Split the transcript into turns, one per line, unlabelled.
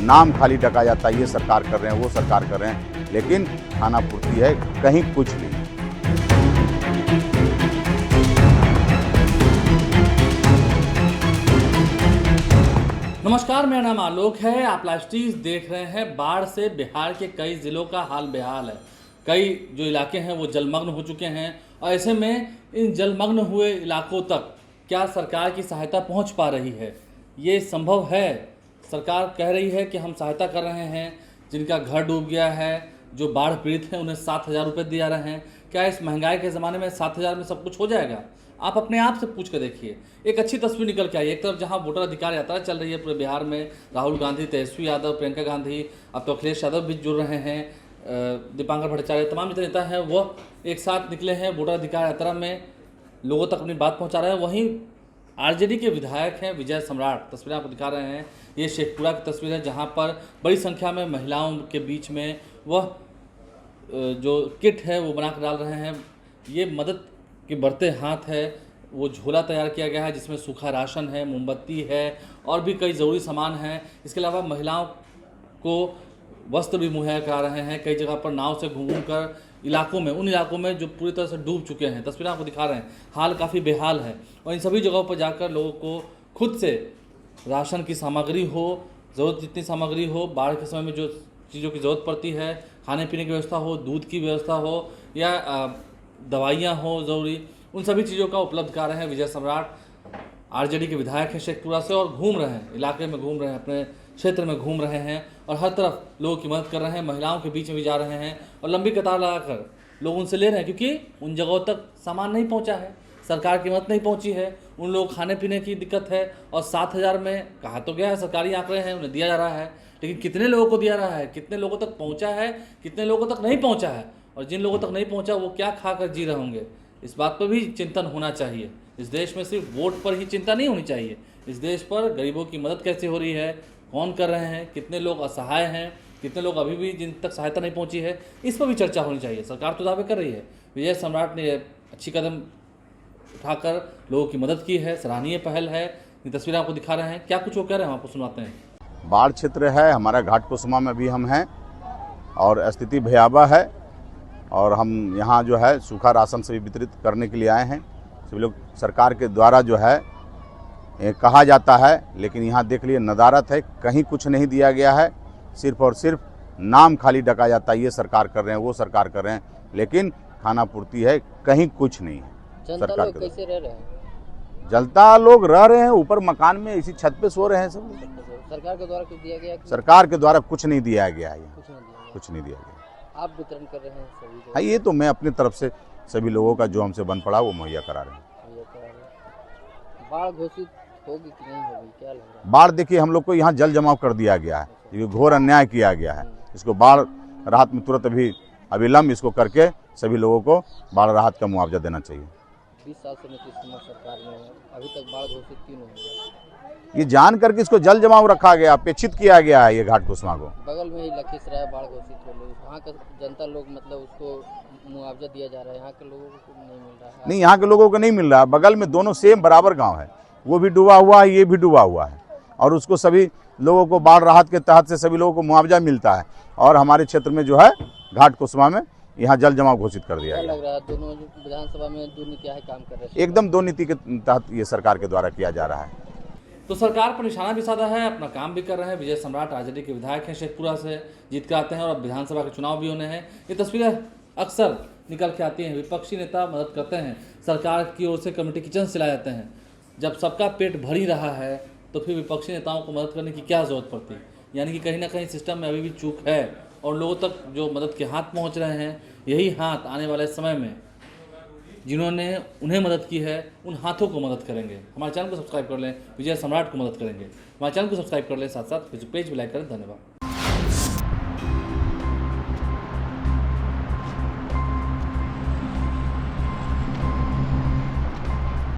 नाम खाली ढका जाता है, ये सरकार कर रहे हैं, वो सरकार कर रहे हैं, लेकिन खाना पूर्ति है कहीं कुछ नहीं।
नमस्कार, मेरा नाम आलोक है। आप लाइव देख रहे हैं। बाढ़ से बिहार के कई ज़िलों का हाल बेहाल है। कई जो इलाके हैं वो जलमग्न हो चुके हैं और ऐसे में इन जलमग्न हुए इलाकों तक क्या सरकार की सहायता पहुंच पा रही है? ये संभव है? सरकार कह रही है कि हम सहायता कर रहे हैं। जिनका घर डूब गया है, जो बाढ़ पीड़ित हैं, उन्हें 7,000 रुपये दिया रहे हैं। क्या इस महंगाई के ज़माने में 7,000 में सब कुछ हो जाएगा? आप अपने आप से पूछ कर देखिए। एक अच्छी तस्वीर निकल के आई। एक तरफ जहां वोटर अधिकार यात्रा चल रही है पूरे बिहार में, राहुल गांधी, तेजस्वी यादव, प्रियंका गांधी, अब तो अखिलेश यादव भी जुड़ रहे हैं, दीपांकर भट्टाचार्य, तमाम जितने नेता हैं वह एक साथ निकले हैं वोटर अधिकार यात्रा में, लोगों तक अपनी बात पहुँचा रहे हैं। वहीं आरजेडी के विधायक हैं विजय सम्राट, तस्वीरें आपको दिखा रहे हैं। ये शेखपुरा की तस्वीर है जहाँ पर बड़ी संख्या में महिलाओं के बीच में वह जो किट है वो बना कर डाल रहे हैं। ये मदद के बढ़ते हाथ है। वो झोला तैयार किया गया है जिसमें सूखा राशन है, मोमबत्ती है और भी कई ज़रूरी सामान हैं। इसके अलावा महिलाओं को वस्त्र भी मुहैया करा रहे हैं। कई जगह पर नाव से घूम कर इलाकों में, उन इलाकों में जो पूरी तरह से डूब चुके हैं, तस्वीरें आपको दिखा रहे हैं। हाल काफ़ी बेहाल है और इन सभी जगहों पर जाकर लोगों को खुद से राशन की सामग्री हो, ज़रूरत जितनी सामग्री हो, बाढ़ के समय में जो चीज़ों की ज़रूरत पड़ती है, खाने पीने की व्यवस्था हो, दूध की व्यवस्था हो या दवाइयाँ हो ज़रूरी, उन सभी चीज़ों का उपलब्ध करा रहे हैं विजय सम्राट। आरजेडी के विधायक हैं शेखपुरा से और घूम रहे हैं, इलाके में घूम रहे हैं, अपने क्षेत्र में घूम रहे हैं और हर तरफ लोगों की मदद कर रहे हैं। महिलाओं के बीच में भी जा रहे हैं और लंबी कतार लगाकर लोग उनसे ले रहे हैं क्योंकि उन जगहों तक सामान नहीं पहुंचा है, सरकार की मदद नहीं पहुंची है, उन लोग खाने पीने की दिक्कत है। और 7,000 में कहा तो गया है, सरकारी आंकड़े हैं, उन्हें दिया जा रहा है, लेकिन कितने लोगों को दिया रहा है, कितने लोगों तक पहुँचा है, कितने लोगों तक नहीं पहुँचा है, और जिन लोगों तक नहीं पहुँचा वो क्या खा कर जी रहे होंगे, इस बात पर भी चिंतन होना चाहिए। इस देश में सिर्फ वोट पर ही चिंता नहीं होनी चाहिए। इस देश पर गरीबों की मदद कैसे हो रही है, कौन कर रहे हैं, कितने लोग असहाय हैं, कितने लोग अभी भी जिन तक सहायता नहीं पहुंची है, इस पर भी चर्चा होनी चाहिए। सरकार तो दावे कर रही है। विजय सम्राट ने अच्छी कदम उठाकर लोगों की मदद की है, सराहनीय पहल है। ये तस्वीरें आपको दिखा रहे हैं। क्या कुछ वो कह रहे हैं, आपको सुनाते हैं।
बाढ़ क्षेत्र है हमारा, घाट कुसुमा में भी हम हैं और स्थिति भयावह है और हम यहाँ जो है सूखा राशन से भी वितरित करने के लिए आए हैं। सभी लोग सरकार के द्वारा जो है कहा जाता है, लेकिन यहाँ देख लिए नदारत है, कहीं कुछ नहीं दिया गया है। सिर्फ और सिर्फ नाम खाली ढका जाता है, ये सरकार कर रहे हैं, वो सरकार कर रहे हैं, लेकिन खाना पूर्ति है कहीं कुछ नहीं है।
जनता लोग कैसे रह रहे हैं?
जनता लोग रह रहे हैं ऊपर मकान में, इसी छत पे सो रहे हैं सब।
सरकार के द्वारा कुछ दिया गया?
सरकार के द्वारा कुछ नहीं दिया गया है, कुछ नहीं दिया गया।
आप वितरण कर रहे हैं सभी को?
हाँ, ये तो मैं अपनी तरफ से सभी लोगों का जो हमसे बन पड़ा वो मुहैया करा रहे हैं।
बाढ़ घोषित होगी कि नहीं होगी, क्या लग रहा है?
बाढ़ देखिए, हम लोग को यहाँ जल जमाव कर दिया गया है, ये घोर अन्याय किया गया है। इसको बाढ़ राहत में तुरंत अविलंब इसको करके सभी लोगों को बाढ़ राहत का मुआवजा देना चाहिए।
20 साल से नीतीश कुमार सरकार में अभी तक बाढ़ घोषित क्यों नहीं हुआ?
ये जान करके इसको जल जमाव रखा गया, अपेक्षित किया गया है ये घाट कुसुमा को।
बगल में ही लखीसराय बाढ़ घोषित हो गई, वहाँ का जनता लोग मतलब उसको मुआवजा दिया जा रहा है, यहाँ के लोगों को नहीं मिल रहा है।
नहीं, यहाँ के लोगों को नहीं मिल रहा है। बगल में दोनों सेम बराबर गाँव है, वो भी डूबा हुआ है, ये भी डूबा हुआ है, और उसको सभी लोगों को बाढ़ राहत के तहत से सभी लोगों को मुआवजा मिलता है। और हमारे क्षेत्र में जो है घाट कुसुमा में यहाँ जल जमाव घोषित कर दिया गया।
लग रहा है दोनों विधानसभा में दो नीतियाँ काम कर रहे हैं?
एकदम दो नीति के तहत ये सरकार के द्वारा किया जा रहा है।
तो सरकार पर निशाना भी साधा है, अपना काम भी कर रहे हैं। विजय सम्राट आरजेडी के विधायक हैं, शेखपुरा से जीत कर आते हैं और अब विधानसभा के चुनाव भी होने हैं। ये तस्वीरें अक्सर निकल के आती हैं। विपक्षी नेता मदद करते हैं, सरकार की ओर से कमेटी किचन चलाए जाते हैं। जब सबका पेट भर ही रहा है तो फिर विपक्षी नेताओं को मदद करने की क्या ज़रूरत पड़ती है? यानी कि कहीं ना कहीं सिस्टम में अभी भी चूक है और लोगों तक जो मदद के हाथ पहुंच रहे हैं, यही हाथ आने वाले समय में जिन्होंने उन्हें मदद की है उन हाथों को मदद करेंगे। हमारे चैनल को सब्सक्राइब कर लें, विजय सम्राट को मदद करेंगे। हमारे चैनल को सब्सक्राइब कर लें, साथ साथ फेसबुक पेज भी लाइक करें। धन्यवाद।